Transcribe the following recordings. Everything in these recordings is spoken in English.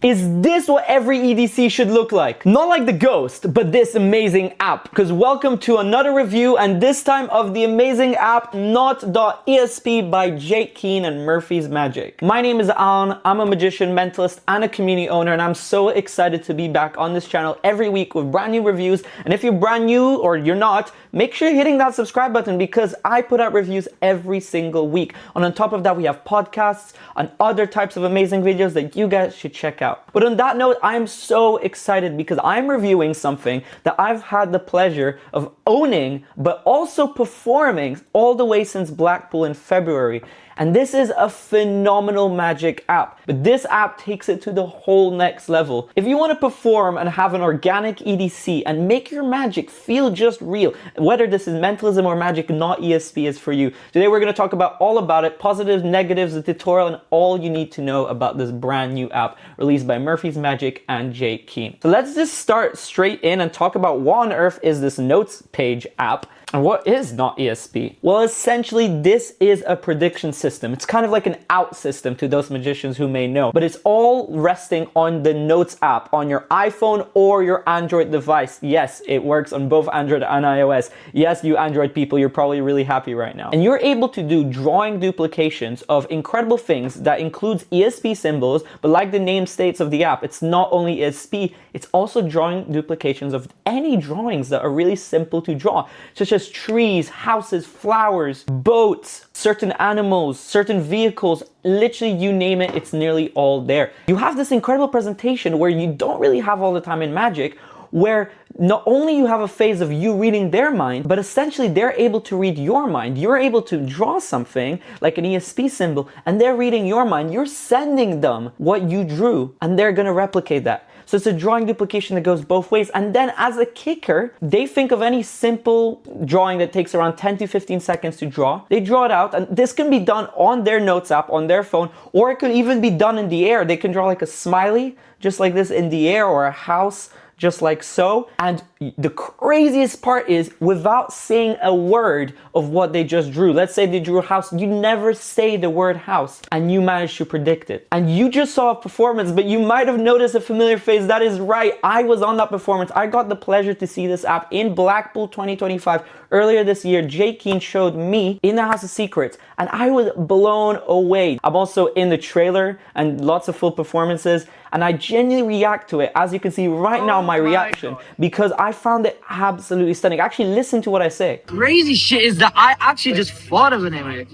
Is this what every EDC should look like? Not like the Ghost, but this amazing app. Because welcome to another review, and this time of the amazing app NOT.ESP by Jake Keane and Murphy's Magic. My name is Alon, I'm a magician, mentalist, and a community owner, and I'm so excited to be back on this channel every week with brand new reviews. And if you're brand new or you're not, make sure you're hitting that subscribe button because I put out reviews every single week. And on top of that, we have podcasts and other types of amazing videos that you guys should check out. But on that note, I'm so excited because I'm reviewing something that I've had the pleasure of owning, but also performing all the way since Blackpool in February. And this is a phenomenal magic app. But this app takes it to the whole next level. If you want to perform and have an organic EDC and make your magic feel just real, whether this is mentalism or magic, NOT.ESP is for you. Today we're going to talk about all about it, positives, negatives, the tutorial, and all you need to know about this brand new app released by Murphy's Magic and Jake Keane. So let's just start straight in and talk about what on earth is this notes page app. And what is NOT.ESP? Well, essentially, this is a prediction system. It's kind of like an out system to those magicians who may know, but it's all resting on the Notes app on your iPhone or your Android device. Yes, it works on both Android and iOS. Yes, you Android people, you're probably really happy right now. And you're able to do drawing duplications of incredible things that includes ESP symbols, but like the name states of the app, it's not only ESP, it's also drawing duplications of any drawings that are really simple to draw, such as trees, houses, flowers, boats, certain animals, certain vehicles, literally you name it, it's nearly all there. You have this incredible presentation where you don't really have all the time in Magic, where not only you have a phase of you reading their mind, but essentially they're able to read your mind. You're able to draw something like an ESP symbol and they're reading your mind. You're sending them what you drew and they're gonna replicate that. So it's a drawing duplication that goes both ways. And then as a kicker, they think of any simple drawing that takes around 10 to 15 seconds to draw. They draw it out, and this can be done on their Notes app, on their phone, or it could even be done in the air. They can draw like a smiley, just like this in the air, or a house, just like so. And the craziest part is without saying a word of what they just drew. Let's say they drew a house, you never say the word house and you managed to predict it. And you just saw a performance, but you might have noticed a familiar face. That is right, I was on that performance. I got the pleasure to see this app in Blackpool 2025 earlier this year. Jake Keane showed me in the House of Secrets and I was blown away. I'm also in the trailer and lots of full performances, and I genuinely react to it, as you can see right now, my reaction, because I found it absolutely stunning. Actually, listen to what I say. Crazy shit is that I actually just thought of an image.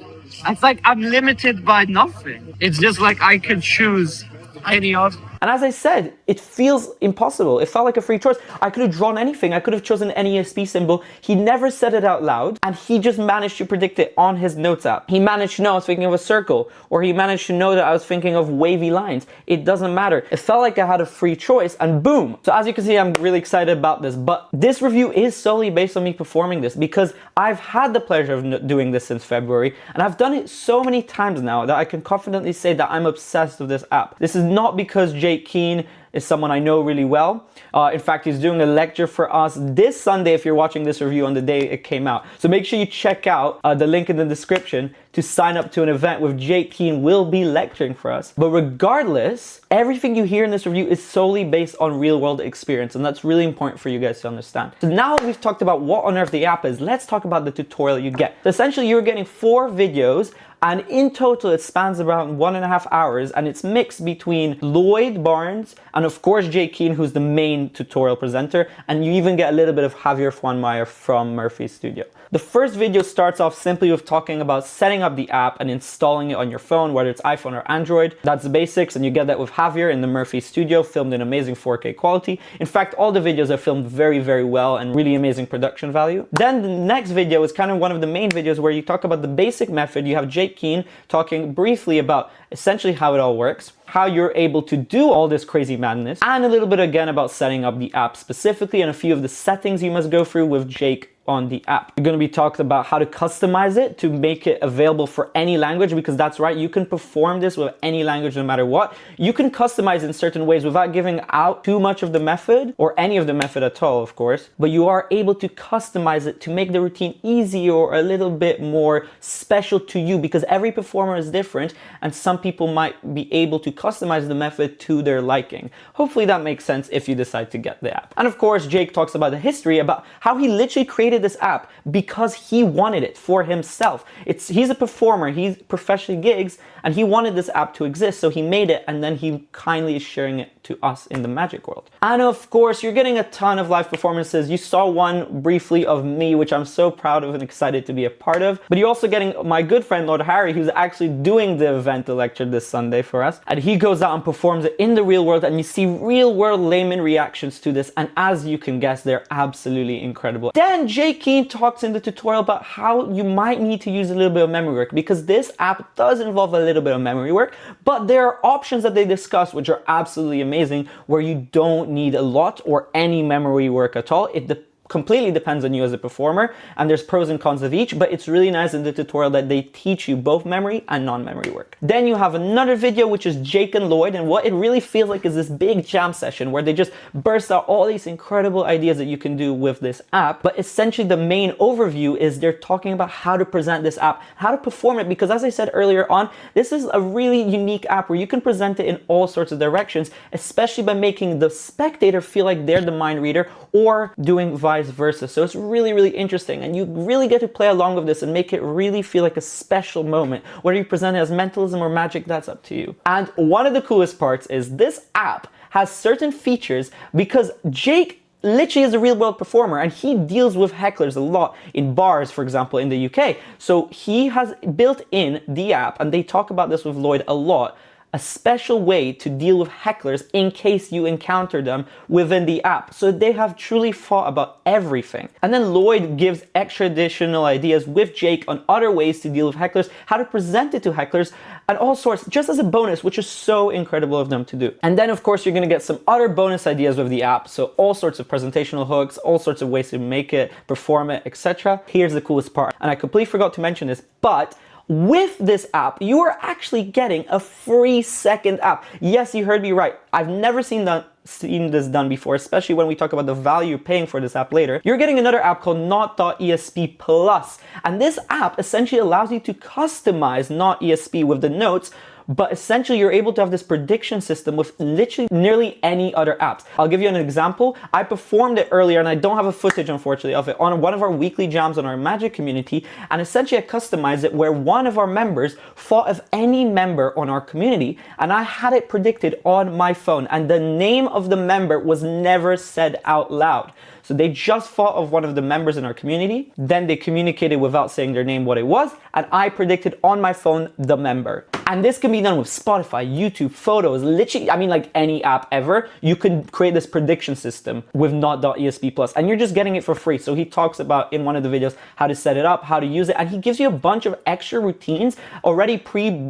It's like I'm limited by nothing. It's just like I could choose any of. And as I said, it feels impossible. It felt like a free choice. I could have drawn anything. I could have chosen any ESP symbol. He never said it out loud, and he just managed to predict it on his Notes app. He managed to know I was thinking of a circle, or he managed to know that I was thinking of wavy lines. It doesn't matter. It felt like I had a free choice, and boom. So as you can see, I'm really excited about this, but this review is solely based on me performing this because I've had the pleasure of doing this since February, and I've done it so many times now that I can confidently say that I'm obsessed with this app. This is not because Jake Keane is someone I know really well. In fact, he's doing a lecture for us this Sunday if you're watching this review on the day it came out. So make sure you check out the link in the description to sign up to an event with Jake Keane. Will be lecturing for us. But regardless, everything you hear in this review is solely based on real world experience, and that's really important for you guys to understand. So now that we've talked about what on earth the app is, let's talk about the tutorial you get. So essentially, you're getting 4 videos, and in total it spans around 1.5 hours, and it's mixed between Lloyd Barnes and of course Jake Keane, who's the main tutorial presenter, and you even get a little bit of Javier Juanmayer from Murphy's studio. The first video starts off simply with talking about setting up the app and installing it on your phone, whether it's iPhone or Android. That's the basics, and you get that with Javier in the Murphy studio, filmed in amazing 4K quality. In fact, all the videos are filmed very, very well and really amazing production value. Then the next video is kind of one of the main videos where you talk about the basic method. You have Jake Keane talking briefly about essentially how it all works, how you're able to do all this crazy madness, and a little bit again about setting up the app specifically and a few of the settings you must go through with Jake on the app. You're going to be talked about how to customize it to make it available for any language, because that's right, you can perform this with any language no matter what. You can customize in certain ways without giving out too much of the method or any of the method at all, of course, but you are able to customize it to make the routine easier or a little bit more special to you, because every performer is different and some people might be able to customize the method to their liking. Hopefully that makes sense if you decide to get the app. And of course, Jake talks about the history, about how he literally created this app because he wanted it for himself. He's a performer, he professionally gigs, and he wanted this app to exist, so he made it, and then he kindly is sharing it to us in the Magic world. And of course, you're getting a ton of live performances. You saw one briefly of me, which I'm so proud of and excited to be a part of, but you're also getting my good friend Lord Harry, who's actually doing the event, the lecture this Sunday for us, and he goes out and performs it in the real world, and you see real world layman reactions to this, and as you can guess, they're absolutely incredible. Then Jake Keane talks in the tutorial about how you might need to use a little bit of memory work, because this app does involve a little bit of memory work, but there are options that they discuss which are absolutely amazing, where you don't need a lot or any memory work at all. It completely depends on you as a performer, and there's pros and cons of each, but it's really nice in the tutorial that they teach you both memory and non-memory work. Then you have another video, which is Jake and Lloyd, and what it really feels like is this big jam session where they just burst out all these incredible ideas that you can do with this app. But essentially the main overview is they're talking about how to present this app, how to perform it, because as I said earlier on, this is a really unique app where you can present it in all sorts of directions, especially by making the spectator feel like they're the mind reader, or doing vice versa. So it's really, really interesting, and you really get to play along with this and make it really feel like a special moment. Whether you present it as mentalism or magic, that's up to you. And one of the coolest parts is this app has certain features, because Jake literally is a real world performer and he deals with hecklers a lot in bars, for example, in the UK. So he has built in the app, and they talk about this with Lloyd a lot, a special way to deal with hecklers in case you encounter them within the app. So they have truly thought about everything. And then Lloyd gives extra additional ideas with Jake on other ways to deal with hecklers, how to present it to hecklers, and all sorts, just as a bonus, which is so incredible of them to do. And then of course, you're gonna get some other bonus ideas with the app. So all sorts of presentational hooks, all sorts of ways to make it, perform it, etc. Here's the coolest part, and I completely forgot to mention this, but with this app, you are actually getting a free second app. Yes, you heard me right. I've never seen this done before, especially when we talk about the value you're paying for this app later. You're getting another app called NOT.ESP Plus, and this app essentially allows you to customize NOT.ESP with the notes, but essentially you're able to have this prediction system with literally nearly any other apps. I'll give you an example. I performed it earlier, and I don't have a footage, unfortunately, of it on one of our weekly jams on our Magic community, and essentially I customized it where one of our members thought of any member on our community, and I had it predicted on my phone, and the name of the member was never said out loud. So they just thought of one of the members in our community, then they communicated without saying their name what it was, and I predicted on my phone the member. And this can be done with Spotify, YouTube, photos, literally, I mean, like any app ever. You can create this prediction system with Not.ESP Plus, and you're just getting it for free. So he talks about in one of the videos how to set it up, how to use it, and he gives you a bunch of extra routines already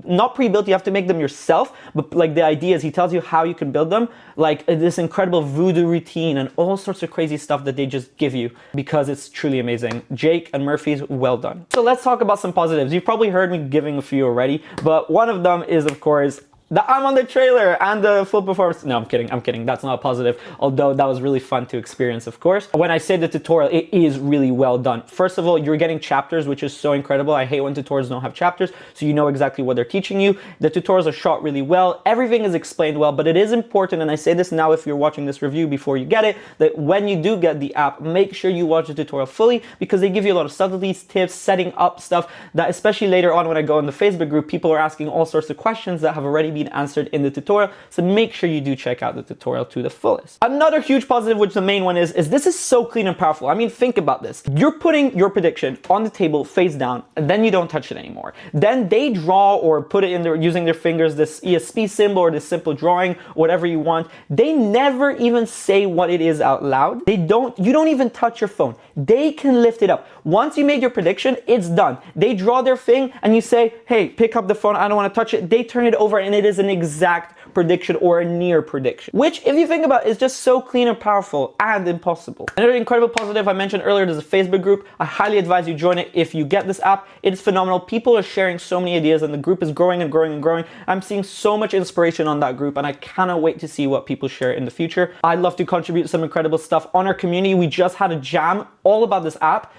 not pre-built, you have to make them yourself, but like the ideas, he tells you how you can build them, like this incredible voodoo routine and all sorts of crazy stuff that they just give you, because it's truly amazing. Jake and Murphy's, well done. So let's talk about some positives. You've probably heard me giving a few already, but one of them is, of course, that I'm on the trailer and the full performance. No, I'm kidding. That's not a positive, although that was really fun to experience, of course. When I say the tutorial, it is really well done. First of all, you're getting chapters, which is so incredible. I hate when tutorials don't have chapters, so you know exactly what they're teaching you. The tutorials are shot really well. Everything is explained well, but it is important, and I say this now if you're watching this review before you get it, that when you do get the app, make sure you watch the tutorial fully, because they give you a lot of subtleties, tips, setting up stuff that, especially later on when I go in the Facebook group, people are asking all sorts of questions that have already been answered in the tutorial, so make sure you do check out the tutorial to the fullest. Another huge positive, which the main one is this is so clean and powerful. I mean, think about this. You're putting your prediction on the table face down, and then you don't touch it anymore. Then they draw or put it in there using their fingers, this ESP symbol or this simple drawing, whatever you want. They never even say what it is out loud. You don't even touch your phone. They can lift it up. Once you make your prediction, it's done. They draw their thing and you say, hey, pick up the phone, I don't want to touch it. They turn it over and it is an exact prediction or a near prediction, which if you think about it, is just so clean and powerful and impossible. Another incredible positive I mentioned earlier, there's a Facebook group. I highly advise you join it if you get this app. It is phenomenal. People are sharing so many ideas and the group is growing and growing and growing. I'm seeing so much inspiration on that group and I cannot wait to see what people share in the future. I'd love to contribute some incredible stuff on our community. We just had a jam all about this app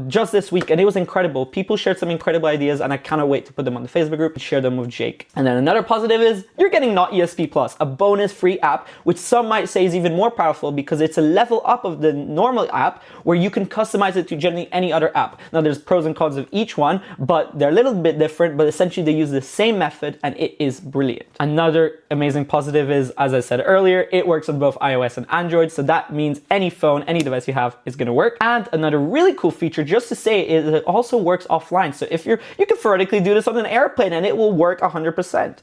just this week and it was incredible. People shared some incredible ideas and I cannot wait to put them on the Facebook group and share them with Jake. And then another positive is you're getting NOT.ESP Plus, a bonus free app, which some might say is even more powerful because it's a level up of the normal app where you can customize it to generally any other app. Now there's pros and cons of each one, but they're a little bit different, but essentially they use the same method and it is brilliant. Another amazing positive is, as I said earlier, it works on both iOS and Android. So that means any phone, any device you have is going to work. And another really cool feature, just to say, is it also works offline. So if you can theoretically do this on an airplane and it will work 100%.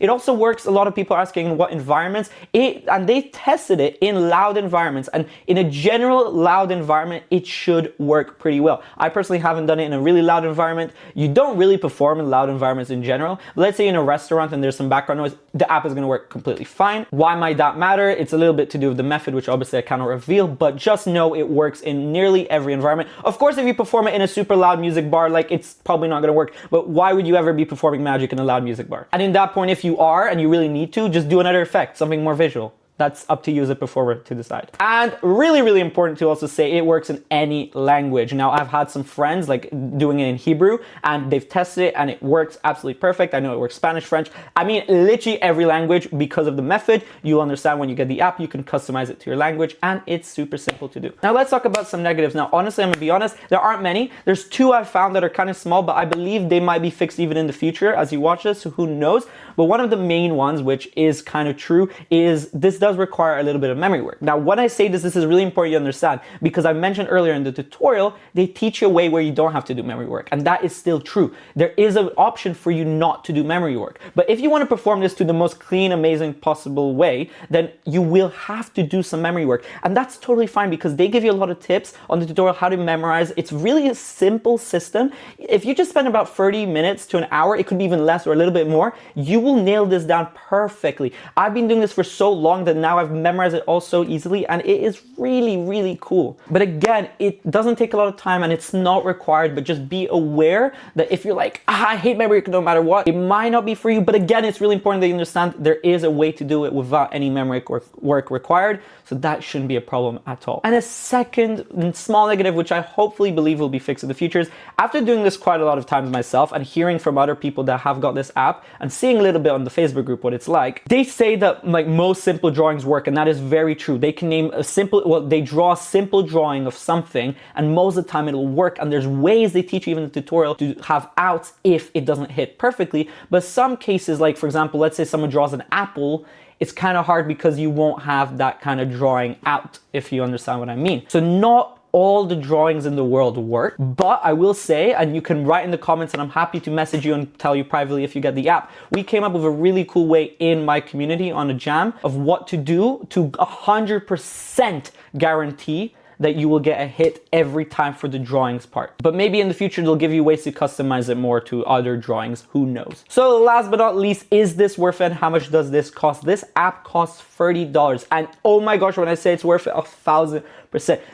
It also works, a lot of people are asking what environments, and they tested it in loud environments, and in a general loud environment, it should work pretty well. I personally haven't done it in a really loud environment. You don't really perform in loud environments in general. But let's say in a restaurant and there's some background noise, the app is gonna work completely fine. Why might that matter? It's a little bit to do with the method, which obviously I cannot reveal, but just know it works in nearly every environment. Of course, if you perform it in a super loud music bar, like it's probably not gonna work, but why would you ever be performing Magic in a loud music bar? And in that point, if you are and you really need to, just do another effect, something more visual. That's up to you as a performer to decide. And really, really important to also say it works in any language. Now, I've had some friends like doing it in Hebrew and they've tested it and it works absolutely perfect. I know it works Spanish, French. I mean, literally every language because of the method. You'll understand when you get the app, you can customize it to your language and it's super simple to do. Now, let's talk about some negatives. Now, honestly, I'm gonna be honest, there aren't many. There's two I've found that are kind of small, but I believe they might be fixed even in the future as you watch this, so who knows? But one of the main ones, which is kind of true, is this does require a little bit of memory work. Now, when I say this is really important you understand, because I mentioned earlier in the tutorial, they teach you a way where you don't have to do memory work, and that is still true. There is an option for you not to do memory work. But if you want to perform this to the most clean, amazing possible way, then you will have to do some memory work. And that's totally fine because they give you a lot of tips on the tutorial how to memorize. It's really a simple system. If you just spend about 30 minutes to an hour, it could be even less or a little bit more, you will nail this down perfectly. I've been doing this for so long that now I've memorized it all so easily and it is really, really cool. But again, it doesn't take a lot of time and it's not required, but just be aware that if you're like, I hate memory no matter what, it might not be for you. But again, it's really important that you understand there is a way to do it without any memory work required. So that shouldn't be a problem at all. And a second small negative, which I hopefully believe will be fixed in the future, is after doing this quite a lot of times myself and hearing from other people that have got this app and seeing a little bit on the Facebook group what it's like, they say that like most simple drawings work, and that is very true. They can name a simple, well, they draw a simple drawing of something and most of the time it'll work, and there's ways they teach you even in the tutorial to have outs if it doesn't hit perfectly. But some cases, like for example, let's say someone draws an apple, it's kind of hard because you won't have that kind of drawing out, if you understand what I mean. So not all the drawings in the world work, but I will say, and you can write in the comments and I'm happy to message you and tell you privately if you get the app, we came up with a really cool way in my community on a jam of what to do to 100% guarantee that you will get a hit every time for the drawings part. But maybe in the future, they'll give you ways to customize it more to other drawings, who knows. So last but not least, is this worth it? How much does this cost? This app costs $30. And oh my gosh, when I say it's worth it, 1,000%.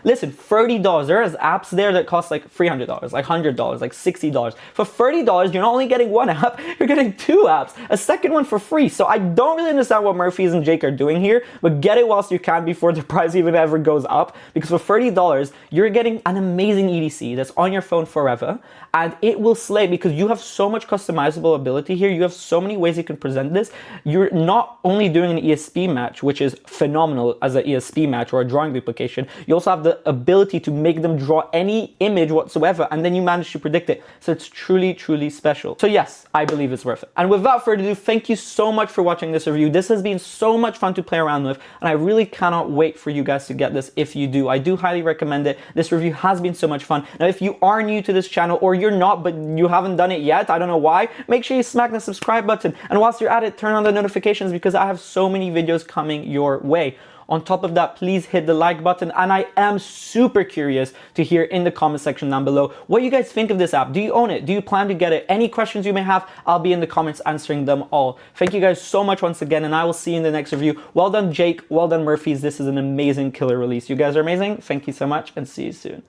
Listen, $30, there's apps there that cost like $300, like $100, like $60. For $30, you're not only getting one app, you're getting two apps, a second one for free. So I don't really understand what Murphy's and Jake are doing here, but get it whilst you can before the price even ever goes up, because for $30, you're getting an amazing EDC that's on your phone forever, and it will slay because you have so much customizable ability here. You have so many ways you can present this. You're not only doing an ESP match, which is phenomenal as an ESP match or a drawing duplication, you also have the ability to make them draw any image whatsoever, and then you manage to predict it. So it's truly, truly special. So yes, I believe it's worth it. And without further ado, thank you so much for watching this review. This has been so much fun to play around with, and I really cannot wait for you guys to get this if you do. I do highly recommend it. This review has been so much fun. Now, if you are new to this channel, or you're not, but you haven't done it yet, I don't know why, make sure you smack the subscribe button. And whilst you're at it, turn on the notifications because I have so many videos coming your way. On top of that, please hit the like button, and I am super curious to hear in the comment section down below what you guys think of this app. Do you own it? Do you plan to get it? Any questions you may have, I'll be in the comments answering them all. Thank you guys so much once again, and I will see you in the next review. Well done, Jake. Well done, Murphys. This is an amazing killer release. You guys are amazing. Thank you so much, and see you soon.